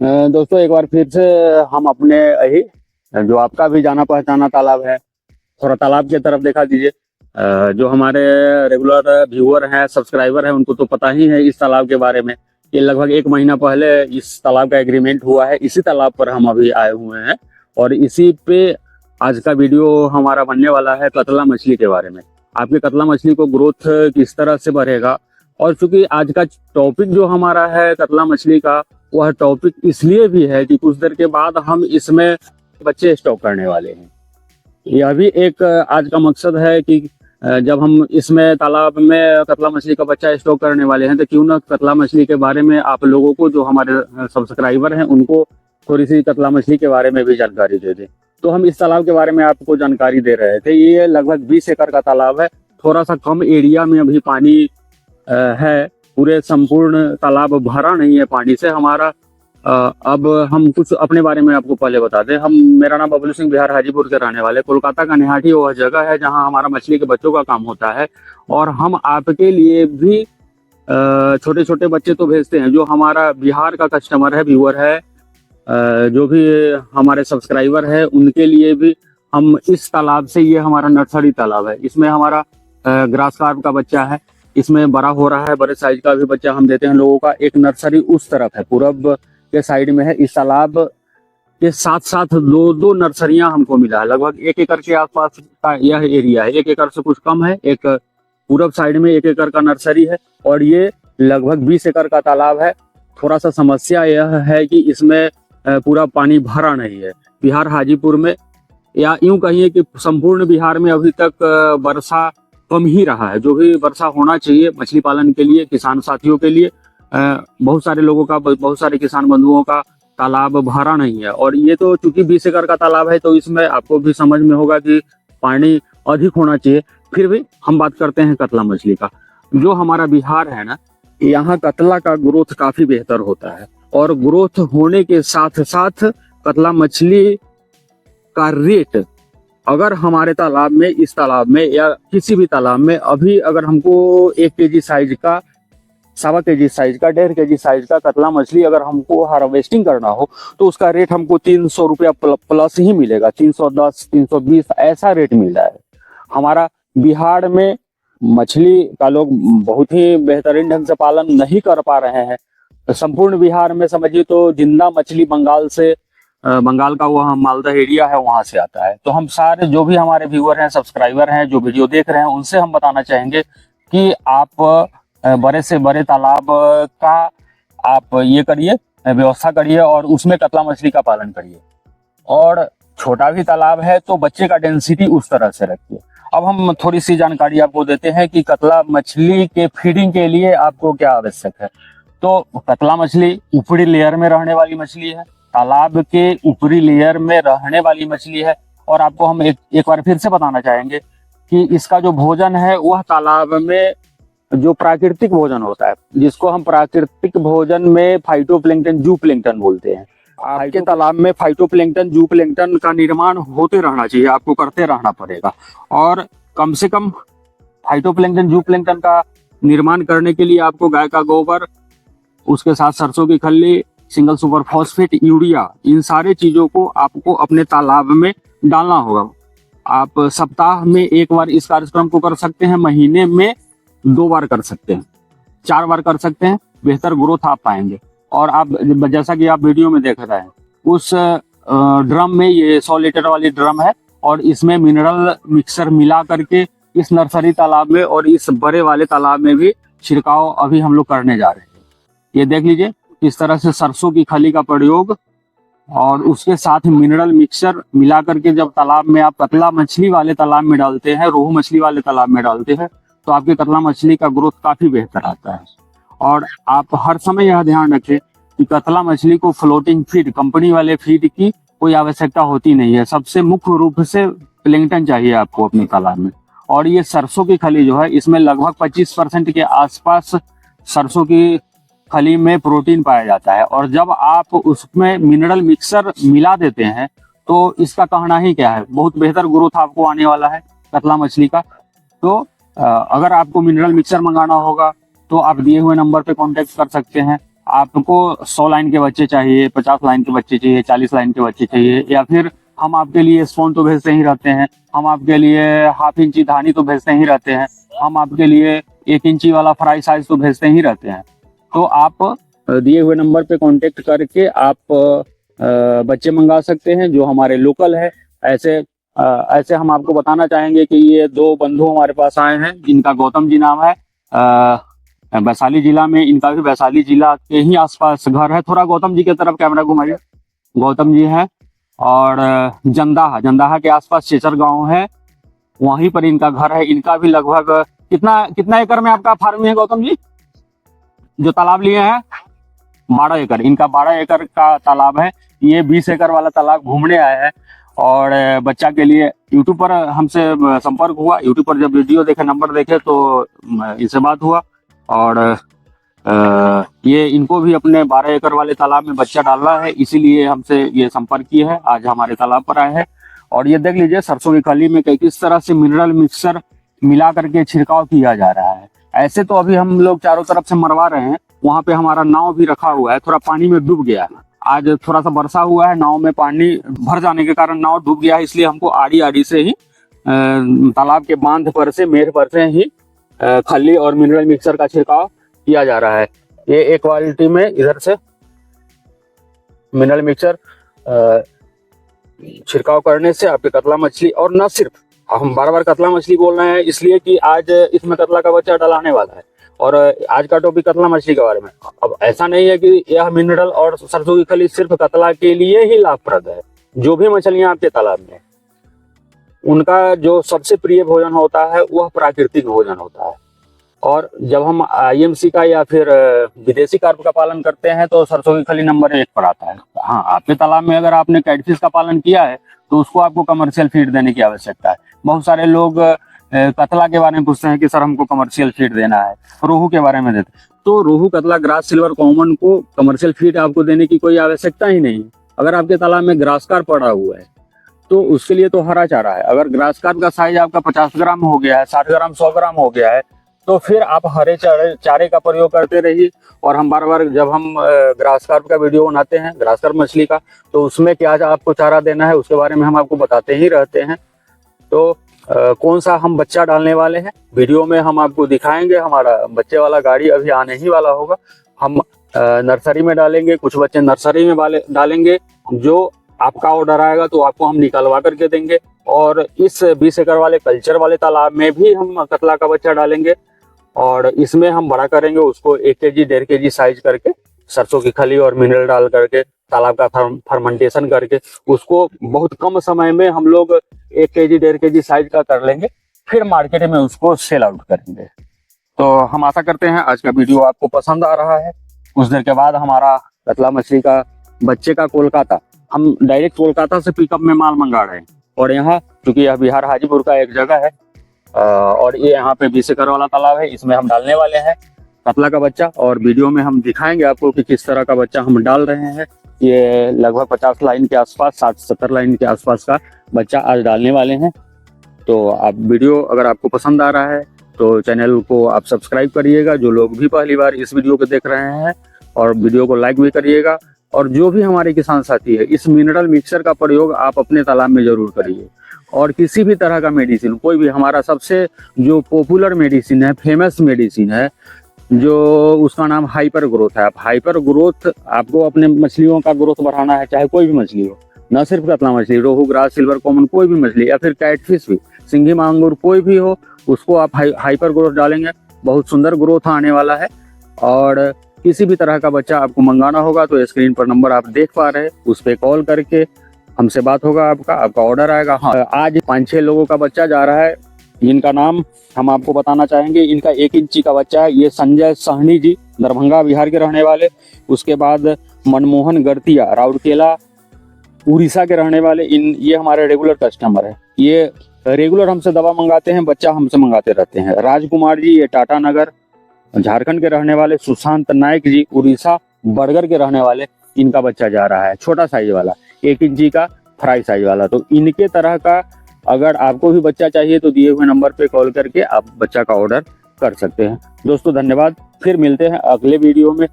दोस्तों एक बार फिर से हम अपने यही जो आपका भी जाना पहचाना तालाब है, थोड़ा तालाब की तरफ देखा दीजिए। जो हमारे रेगुलर व्यूअर हैं, सब्सक्राइबर हैं, उनको तो पता ही है इस तालाब के बारे में। ये लगभग 1 महीना पहले इस तालाब का एग्रीमेंट हुआ है। इसी तालाब पर हम अभी आए हुए हैं और इसी पे आज का वीडियो हमारा बनने वाला है कतला मछली के बारे में। आपकी कतला मछली को ग्रोथ किस तरह से बढ़ेगा, और चूंकि आज का टॉपिक जो हमारा है कतला मछली का, वह टॉपिक इसलिए भी है कि कुछ देर के बाद हम इसमें बच्चे स्टॉक करने वाले हैं। यह भी एक आज का मकसद है कि जब हम इसमें तालाब में कतला मछली का बच्चा स्टॉक करने वाले हैं तो क्यों ना कतला मछली के बारे में आप लोगों को, जो हमारे सब्सक्राइबर हैं, उनको थोड़ी सी कतला मछली के बारे में भी जानकारी दे दें। तो हम इस तालाब के बारे में आपको जानकारी दे रहे थे। ये लगभग 20 एकड़ का तालाब है। थोड़ा सा कम एरिया में अभी पानी है, पूरे संपूर्ण तालाब भरा नहीं है पानी से हमारा। अब हम कुछ अपने बारे में आपको पहले बता दें। मेरा नाम बबलू सिंह, बिहार हाजीपुर के रहने वाले। कोलकाता का निहाटी वह जगह है जहां हमारा मछली के बच्चों का काम होता है, और हम आपके लिए भी छोटे छोटे बच्चे तो भेजते हैं। जो हमारा बिहार का कस्टमर है, व्यूअर है, जो भी हमारे सब्सक्राइबर है, उनके लिए भी हम इस तालाब से, ये हमारा नर्सरी तालाब है, इसमें हमारा ग्रास कार्प का बच्चा है, इसमें बड़ा हो रहा है, बड़े साइज का भी बच्चा हम देते हैं लोगों का। एक नर्सरी उस तरफ है, पूरब के साइड में है। इस तालाब के साथ साथ दो दो नर्सरियां हमको मिला है। लगभग 1 एकड़ के आसपास का यह एरिया है, 1 एकड़ से कुछ कम है। एक पूरब साइड में 1 एकड़ का नर्सरी है, और ये लगभग 20 एकड़ का तालाब है। थोड़ा सा समस्या यह है कि इसमें पूरा पानी भरा नहीं है। बिहार हाजीपुर में, या यूं कहिए कि संपूर्ण बिहार में अभी तक वर्षा कम ही रहा है। जो भी वर्षा होना चाहिए मछली पालन के लिए, किसान साथियों के लिए, बहुत सारे लोगों का, बहुत सारे किसान बंधुओं का तालाब भरा नहीं है। और ये तो चूंकि 20 एकड़ का तालाब है, तो इसमें आपको भी समझ में होगा कि पानी अधिक होना चाहिए। फिर भी हम बात करते हैं कतला मछली का। जो हमारा बिहार है ना, यहाँ कतला का ग्रोथ काफी बेहतर होता है, और ग्रोथ होने के साथ साथ कतला मछली का रेट, अगर हमारे तालाब में, इस तालाब में या किसी भी तालाब में, अभी अगर हमको 1 kg साइज का, 1.25 kg साइज का, 1.5 kg साइज का कतला मछली अगर हमको हार्वेस्टिंग करना हो, तो उसका रेट हमको 300 रुपया प्लस ही मिलेगा। 310, 320 ऐसा रेट मिला है। हमारा बिहार में मछली का लोग बहुत ही बेहतरीन ढंग से पालन नहीं कर पा रहे हैं। संपूर्ण बिहार में समझिए तो जिंदा मछली बंगाल से, बंगाल का वह मालदा एरिया है, वहां से आता है। तो हम सारे जो भी हमारे व्यूअर हैं, सब्सक्राइबर हैं, जो वीडियो देख रहे हैं, उनसे हम बताना चाहेंगे कि आप बड़े से बड़े तालाब का आप ये करिए, व्यवस्था करिए, और उसमें कतला मछली का पालन करिए। और छोटा भी तालाब है तो बच्चे का डेंसिटी उस तरह से रखिए। अब हम थोड़ी सी जानकारी आपको देते हैं कि कतला मछली के फीडिंग के लिए आपको क्या आवश्यक है। तो कतला मछली ऊपरी लेयर में रहने वाली मछली है, तालाब के ऊपरी लेयर में रहने वाली मछली है। और आपको हम एक बार फिर से बताना चाहेंगे कि इसका जो भोजन है, वह तालाब में जो प्राकृतिक भोजन होता है, जिसको हम प्राकृतिक भोजन में फाइटोप्लैंक्टन, जू प्लैंक्टन बोलते हैं। आपके तालाब में फाइटोप्लैंक्टन, जू प्लैंक्टन का निर्माण होते रहना चाहिए, आपको करते रहना पड़ेगा। और कम से कम फाइटोप्लैंक्टन, जू प्लैंक्टन का निर्माण करने के लिए आपको गाय का गोबर, उसके साथ सरसों की खल्ली, सिंगल सुपर फॉस्फेट, यूरिया, इन सारे चीजों को आपको अपने तालाब में डालना होगा। आप सप्ताह में 1 बार इस कार्यक्रम को कर सकते हैं, महीने में 2 बार कर सकते हैं, 4 बार कर सकते हैं। बेहतर ग्रोथ आप पाएंगे। और आप जैसा कि आप वीडियो में देख रहे हैं, उस ड्रम में, ये 100 लीटर वाली ड्रम है, और इसमें मिनरल मिक्सर मिला करके इस नर्सरी तालाब में और इस बड़े वाले तालाब में भी छिड़काव अभी हम लोग करने जा रहे हैं। ये देख लीजिए किस तरह से सरसों की खली का प्रयोग, और उसके साथ मिनरल मिक्सर मिला करके जब तालाब में आप कतला मछली वाले तालाब में डालते हैं, रोहू मछली वाले तालाब में डालते हैं, तो आपके कतला मछली का ग्रोथ काफी बेहतर आता है। और आप हर समय यह ध्यान रखें कि कतला मछली को फ्लोटिंग फीड, कंपनी वाले फीड की कोई आवश्यकता होती नहीं है। सबसे मुख्य रूप से प्लैंक्टन चाहिए आपको अपने तालाब में। और ये सरसों की खली जो है, इसमें लगभग 25% के आसपास सरसों की खली में प्रोटीन पाया जाता है। और जब आप उसमें मिनरल मिक्सर मिला देते हैं, तो इसका कहना ही क्या है, बहुत बेहतर ग्रोथ आपको आने वाला है कतला मछली का। तो अगर आपको मिनरल मिक्सर मंगाना होगा तो आप दिए हुए नंबर पे कांटेक्ट कर सकते हैं। आपको 100 लाइन के बच्चे चाहिए, 50 लाइन के बच्चे चाहिए, 40 लाइन के बच्चे चाहिए, या फिर हम आपके लिए स्पोन तो भेजते ही रहते हैं, हम आपके लिए हाफ इंची धानी तो भेजते ही रहते हैं, हम आपके लिए 1 इंची वाला फ्राई साइज तो भेजते ही रहते हैं। तो आप दिए हुए नंबर पे कांटेक्ट करके आप बच्चे मंगा सकते हैं जो हमारे लोकल है। ऐसे हम आपको बताना चाहेंगे कि ये 2 बंधु हमारे पास आए हैं, जिनका गौतम जी नाम है। वैशाली जिला में, इनका भी वैशाली जिला के ही आसपास घर है। थोड़ा गौतम जी की तरफ कैमरा घुमाइए। गौतम जी है और जंदाहा के आसपास चेचर गांव है, वहीं पर इनका घर है। इनका भी लगभग कितना एकड़ में आपका फार्म है गौतम जी, जो तालाब लिए हैं? 12 एकड़। इनका 12 एकड़ का तालाब है। ये 20 एकड़ वाला तालाब घूमने आए हैं और बच्चा के लिए यूट्यूब पर हमसे संपर्क हुआ। यूट्यूब पर जब वीडियो देखे, नंबर देखे तो इनसे बात हुआ और ये इनको भी अपने 12 एकड़ वाले तालाब में बच्चा डालना है, इसीलिए हमसे ये संपर्क किए है। आज हमारे तालाब पर आए हैं और ये देख लीजिए सरसों की खली में किस तरह से मिनरल मिक्सर मिला करके छिड़काव किया जा रहा है। ऐसे तो अभी हम लोग चारों तरफ से मरवा रहे हैं। वहां पे हमारा नाव भी रखा हुआ है, थोड़ा पानी में डूब गया है। आज थोड़ा सा वर्षा हुआ है, नाव में पानी भर जाने के कारण नाव डूब गया है, इसलिए हमको आड़ी से ही तालाब के बांध पर से, मेढ़ पर से ही खली और मिनरल मिक्सर का छिड़काव किया जा रहा है। ये एक बाल्टी में इधर से मिनरल मिक्सर छिड़काव करने से आपके कतला मछली, और न सिर्फ, हम बार कतला मछली बोल रहे हैं इसलिए कि आज इसमें कतला का बच्चा डलाने वाला है और आज का टॉपिक कतला मछली के बारे में। अब ऐसा नहीं है कि यह मिनरल और सरसों की खली सिर्फ कतला के लिए ही लाभप्रद है। जो भी मछलियां आपके तालाब में, उनका जो सबसे प्रिय भोजन होता है वह प्राकृतिक भोजन होता है। और जब हम IMC का या फिर विदेशी कार्प का पालन करते हैं तो सरसों की खली नंबर 1 पर आता है। हाँ, आपके तालाब में अगर आपने कैटफिश का पालन किया है तो उसको आपको कमर्शियल फीड देने की आवश्यकता है। बहुत सारे लोग कतला के बारे में पूछते हैं कि सर हमको कमर्शियल फीड देना है, रोहू के बारे में देते, तो रोहू, कतला, ग्रास सिल्वर कॉमन को कमर्शियल फीड आपको देने की कोई आवश्यकता ही नहीं है। अगर आपके तालाब में ग्रास कार्प पड़ा हुआ है तो उसके लिए तो हरा चारा है। अगर ग्रास कार्प का साइज आपका 50 ग्राम हो गया है, 60 ग्राम, 100 ग्राम हो गया है, तो फिर आप हरे चारे का प्रयोग करते रहिए। और हम बार जब हम ग्रास कार्प का वीडियो बनाते हैं, ग्रास कार्प मछली का, तो उसमें क्या आपको चारा देना है उसके बारे में हम आपको बताते ही रहते हैं। तो कौन सा हम बच्चा डालने वाले हैं वीडियो में हम आपको दिखाएंगे। हमारा बच्चे वाला गाड़ी अभी आने ही वाला होगा। हम नर्सरी में डालेंगे, कुछ बच्चे नर्सरी में डालेंगे। जो आपका ऑर्डर आएगा तो आपको हम निकलवा करके देंगे। और इस 20 एकड़ वाले कल्चर वाले तालाब में भी हम कतला का बच्चा डालेंगे और इसमें हम बड़ा करेंगे उसको 1 kg 1.5 kg साइज करके, सरसों की खली और मिनरल डाल करके, तालाब का फर्मेंटेशन करके उसको बहुत कम समय में हम लोग 1 kg 1.5 kg साइज का कर लेंगे, फिर मार्केट में उसको सेल आउट करेंगे। तो हम आशा करते हैं आज का वीडियो आपको पसंद आ रहा है। कुछ देर के बाद हमारा कतला मछली का बच्चे का कोलकाता, हम डायरेक्ट कोलकाता से पिकअप में माल मंगा रहे हैं। और यहाँ चूंकि यह बिहार हाजीपुर का एक जगह है और ये यहाँ पे 20 एकड़ वाला तालाब है, इसमें हम डालने वाले हैं कतला का बच्चा। और वीडियो में हम दिखाएंगे आपको कि किस तरह का बच्चा हम डाल रहे हैं। ये लगभग 50 लाइन के आसपास, 60-70 लाइन के आसपास का बच्चा आज डालने वाले हैं। तो आप वीडियो अगर आपको पसंद आ रहा है तो चैनल को आप सब्सक्राइब करिएगा, जो लोग भी पहली बार इस वीडियो को देख रहे हैं, और वीडियो को लाइक भी करिएगा। और जो भी हमारे किसान साथी है, इस मिनरल मिक्सर का प्रयोग आप अपने तालाब में जरूर करिए। और किसी भी तरह का मेडिसिन, कोई भी, हमारा सबसे जो पॉपुलर मेडिसिन है, फेमस मेडिसिन है, जो उसका नाम हाइपर ग्रोथ है। आप हाइपर ग्रोथ, आपको अपने मछलियों का ग्रोथ बढ़ाना है, चाहे कोई भी मछली हो, न सिर्फ कतला मछली, रोहू, ग्रास, सिल्वर कॉमन, कोई भी मछली, या फिर कैटफिश भी, सिंघी, मांगुर, कोई भी हो, उसको आप हाइपर ग्रोथ डालेंगे, बहुत सुंदर ग्रोथ आने वाला है। और किसी भी तरह का बच्चा आपको मंगाना होगा तो स्क्रीन पर नंबर आप देख पा रहे हैं, उस पर कॉल करके हमसे बात होगा, आपका ऑर्डर आएगा। हाँ, आज 5-6 लोगों का बच्चा जा रहा है, जिनका नाम हम आपको बताना चाहेंगे। इनका 1 इंची का बच्चा है। ये संजय सहनी जी, दरभंगा बिहार के रहने वाले। उसके बाद मनमोहन गरतिया, राउरकेला उड़ीसा के रहने वाले। ये हमारे रेगुलर कस्टमर है, ये रेगुलर हमसे दवा मंगाते हैं, बच्चा हमसे मंगाते रहते हैं। राजकुमार जी, ये टाटा नगर झारखंड के रहने वाले। सुशांत नायक जी, उड़ीसा बरगढ़ के रहने वाले। इनका बच्चा जा रहा है, छोटा साइज वाला, 1 इंची का फ्राई साइज वाला। तो इनके तरह का अगर आपको भी बच्चा चाहिए तो दिए हुए नंबर पे कॉल करके आप बच्चा का ऑर्डर कर सकते हैं। दोस्तों धन्यवाद, फिर मिलते हैं अगले वीडियो में।